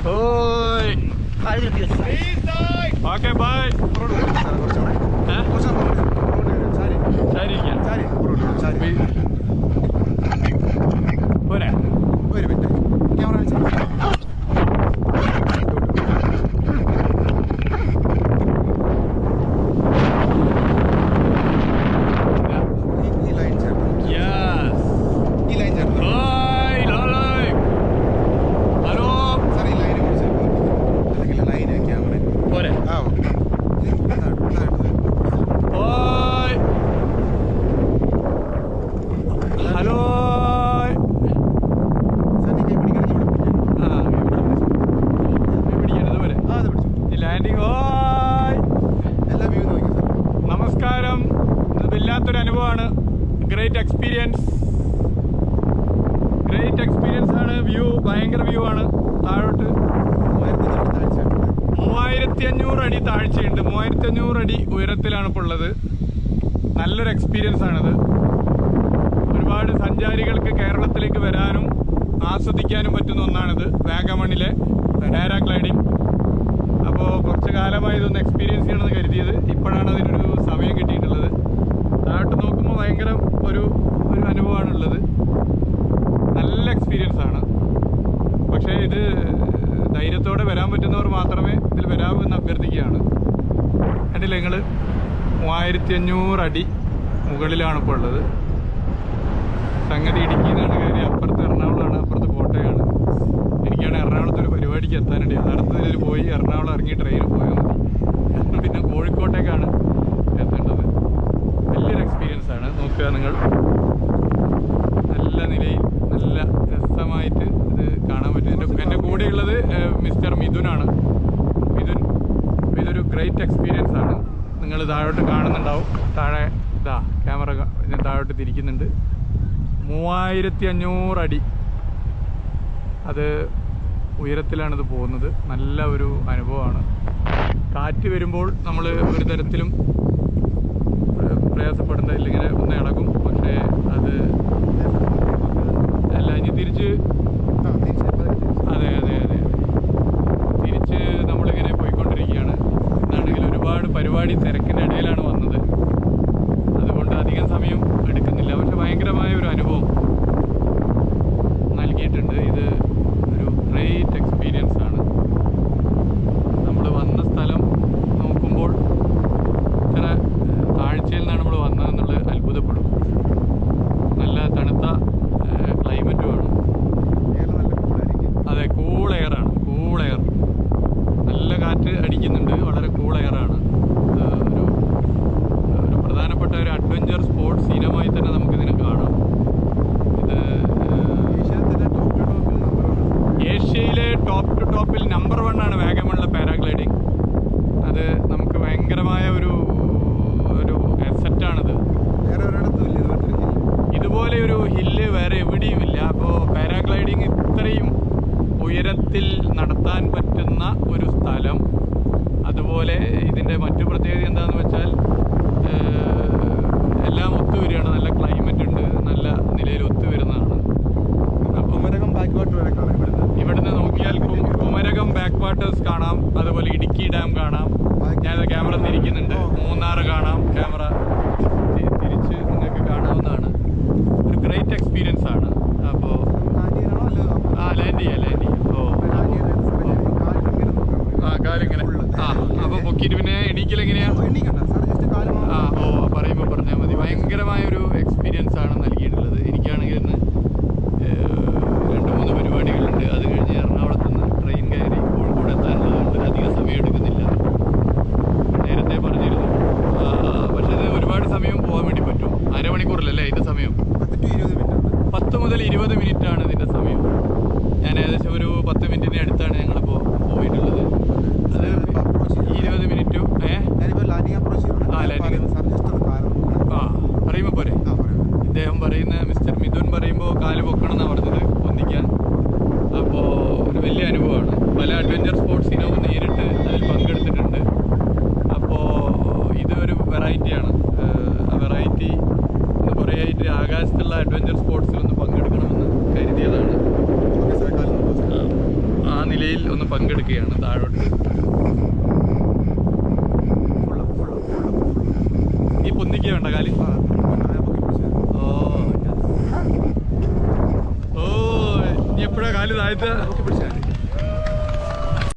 Oi. Okay, bye. നമസ്കാരം. ഇത് വല്ലാത്തൊരു അനുഭവമാണ്. ഗ്രേറ്റ് എക്സ്പീരിയൻസ് ആണ്. വ്യൂ ഭയങ്കര വ്യൂ ആണ്. താഴോട്ട് 3500 അടി താഴ്ചയുണ്ട്. 3500 അടി ഉയരത്തിലാണ് ഇപ്പോൾ ഉള്ളത്. നല്ലൊരു എക്സ്പീരിയൻസ് ആണിത്. ഒരുപാട് സഞ്ചാരികൾക്ക് കേരളത്തിലേക്ക് വരാനും ആസ്വദിക്കാനും പറ്റുന്ന ഒന്നാണിത്, വാഗമണിലെ പാരാഗ്ലൈഡിംഗ്. അപ്പോൾ കുറച്ച് കാലമായി ഇതൊന്ന് എക്സ്പീരിയൻസ് ചെയ്യണമെന്ന് കരുതിയത്. ഇപ്പോഴാണ് അതിനൊരു സമയം കിട്ടിയിട്ടുള്ളത്. താഴോട്ട് നോക്കുമ്പോൾ ഭയങ്കര ഒരു അനുഭവമാണുള്ളത്. നല്ല എക്സ്പീരിയൻസ് ആണ്. പക്ഷേ ഇത് ധൈര്യത്തോടെ വരാൻ പറ്റുന്നവർ മാത്രമേ ഇതിൽ വരാവൂ എന്ന് അഭ്യർത്ഥിക്കുകയാണ്. കണ്ടില്ലേ നിങ്ങൾ, 3500 അടി മുകളിലാണ് ഇപ്പോൾ ഉള്ളത്. സംഗതി ഇടുക്കിയിൽ നിന്നാണ് കയറി. അപ്പുറത്ത് എറണാകുളമാണ്, അപ്പുറത്ത് കോട്ടയാണ്. എനിക്കാണ് എറണാകുളത്തൊരു പരിപാടിക്ക് എത്താനുണ്ട്. യഥാർത്ഥത്തിൽ പോയി എറണാകുളം ഇറങ്ങി ട്രെയിനിൽ പോയാൽ മതി. പിന്നെ കോഴിക്കോട്ടേക്കാണ് എത്തേണ്ടത്. വലിയൊരു എക്സ്പീരിയൻസ് ആണ്. നോക്കുക നിങ്ങൾ, നല്ല നിലയിൽ നല്ല രസമായിട്ട് ഇത് കാണാൻ പറ്റും. എൻ്റെ കൂടെയുള്ളത് മിസ്റ്റർ മിഥുനാണ്. ഇതൊരു ഗ്രേറ്റ് എക്സ്പീരിയൻസ് ആണ്. നിങ്ങൾ താഴോട്ട് കാണുന്നുണ്ടാവും. താഴെ ഇതാ ക്യാമറ താഴോട്ട് തിരിക്കുന്നുണ്ട്. 3500 അടി അത് ഉയരത്തിലാണിത് പോകുന്നത്. നല്ല ഒരു അനുഭവമാണ്. കാറ്റ് വരുമ്പോൾ നമ്മൾ ഒരു തരത്തിലും പ്രയാസപ്പെടേണ്ടതില്ല. ഇങ്ങനെ ഒന്ന് ഇളകും. പക്ഷേ അത് അല്ല, ഇനി തിരിച്ച് അതെ തിരിച്ച് നമ്മളിങ്ങനെ പോയിക്കൊണ്ടിരിക്കുകയാണ്. എന്താണെങ്കിലും ഒരുപാട് പരിപാടി തിരക്കിൻ്റെ ഇടയിലാണ് വന്നത്. അതുകൊണ്ട് അധികം സമയം എടുക്കുന്നില്ല. പക്ഷെ ഭയങ്കരമായ ഒരു അനുഭവം നൽകിയിട്ടുണ്ട്. ഇത് ഒരു ഗ്രേറ്റ് എക്സ്പീരിയൻസ് ആണ്. നമ്മൾ വന്ന സ്ഥലം നോക്കുമ്പോൾ ഇത്ര താഴ്ചയിൽ നിന്നാണ് നമ്മൾ വന്നതെന്നുള്ളത് അത്ഭുതപ്പെടും. നല്ല തണുത്ത ക്ലൈമറ്റുമാണ്. അതെ, കൂൾ എയറാണ്. നല്ല കാറ്റ് അടിക്കുന്നുണ്ട്. വളരെ കൂൾ എയറാണ്. ഒരു പ്രധാനപ്പെട്ട ഒരു അഡ്വഞ്ചർ സ്പോർട്സ് ഇനമായി തന്നെ നമുക്കിതിനെ കാണാം. ഇത് ഏഷ്യയിലെ ടോപ്പ് ടു ടോപ്പിൽ നമ്പർ 1 ആണ് വാഗമണിലെ പാരാഗ്ലൈഡിങ്. അത് നമുക്ക് ഭയങ്കരമായ ഒരു അസറ്റാണിത്. ഇതുപോലെ ഒരു ഹില്ല് വേറെ എവിടെയുമില്ല. അപ്പോൾ പാരാഗ്ലൈഡിങ് ഇത്രയും ഉയരത്തിൽ നടത്താൻ പറ്റുന്ന ഒരു സ്ഥലം. അതുപോലെ ഇതിൻ്റെ മറ്റു പ്രത്യേകത എന്താണെന്ന് വെച്ചാൽ എല്ലാം ഒത്തുവരികയാണ്. നല്ല ക്ലൈമറ്റ് ഉണ്ട്. നല്ല നിലയിൽ ഒത്തുവരുന്നതാണ്. കുമരകം ബാക്ക് വാട്ടർ വരെ കാണാം. ഇവിടുന്ന് നോക്കിയാൽ കുമരകം ബാക്ക് വാട്ടേഴ്സ് കാണാം. അതുപോലെ ഇടുക്കി ഡാം കാണാം. ഞാൻ ക്യാമറ തിരിക്കുന്നുണ്ട്. മൂന്നാർ കാണാം. ക്യാമറ തിരിച്ച് നിങ്ങൾക്ക് കാണാവുന്നതാണ്. ഒരു ഗ്രേറ്റ് എക്സ്പീരിയൻസ് ആണ്. അപ്പോൾ ലാൻഡ് ചെയ്യാം. കാലിങ്ങനെ അപ്പോൾ പൊക്കിയിട്ട് പിന്നെ എണീക്കലെങ്ങനെയാ? പറയുമ്പോൾ പറഞ്ഞാൽ മതി. ഭയങ്കരമായൊരു എക്സ്പീരിയൻസ് ആണ് നൽകിയിട്ടുള്ളത്. എനിക്കാണെങ്കിൽ ഇന്ന് 2-3 പരിപാടികളുണ്ട്. അത് കഴിഞ്ഞ് എറണാകുളത്ത് നിന്ന് ട്രെയിൻ കയറി കോഴിക്കോട് എത്താനുള്ളതുകൊണ്ട് അധികം സമയം എടുക്കുന്നില്ല. നേരത്തെ പറഞ്ഞിരുന്നു. പക്ഷേ ഇത് ഒരുപാട് സമയം പോകാൻ വേണ്ടി പറ്റും. അരമണിക്കൂറിലല്ലേ ഇതിൻ്റെ സമയം? 10 മുതൽ 20 മിനിറ്റാണ് ഇതിൻ്റെ സമയം. ഞാൻ ഏകദേശം ഒരു 10 മിനിറ്റിന് അടുത്താണ് ഞങ്ങളിപ്പോൾ പോയിട്ടുള്ളത്. അത് 20 മിനിറ്റും പറയുമ്പോൾ പോരെ. ഇദ്ദേഹം പറയുന്ന മിസ്റ്റർ മിഥുൻ പറയുമ്പോൾ കാല് പൊക്കണം എന്നാണ് പറഞ്ഞത്, പൊന്തിക്കാൻ. അപ്പോൾ ഒരു വലിയ അനുഭവമാണ്. പല അഡ്വഞ്ചർ സ്പോർട്സ് ഇനവും നേരിട്ട് അതിൽ പങ്കെടുത്തിട്ടുണ്ട്. അപ്പോൾ ഇതൊരു വെറൈറ്റിയാണ്. ആ വെറൈറ്റി ഒന്ന് കുറേ ആയിട്ട് ആകാശത്തുള്ള അഡ്വഞ്ചർ സ്പോർട്സിലൊന്ന് പങ്കെടുക്കണമെന്ന് കരുതിയതാണ്. ആ നിലയിൽ യാത്രയിൽ ഒന്ന് പങ്കെടുക്കുകയാണ്. താഴോട്ട് ഈ പൊന്നിക്ക വേണ്ട കാലി. ഓ നീ എപ്പോഴാ കാല് താഴ്ത്ത?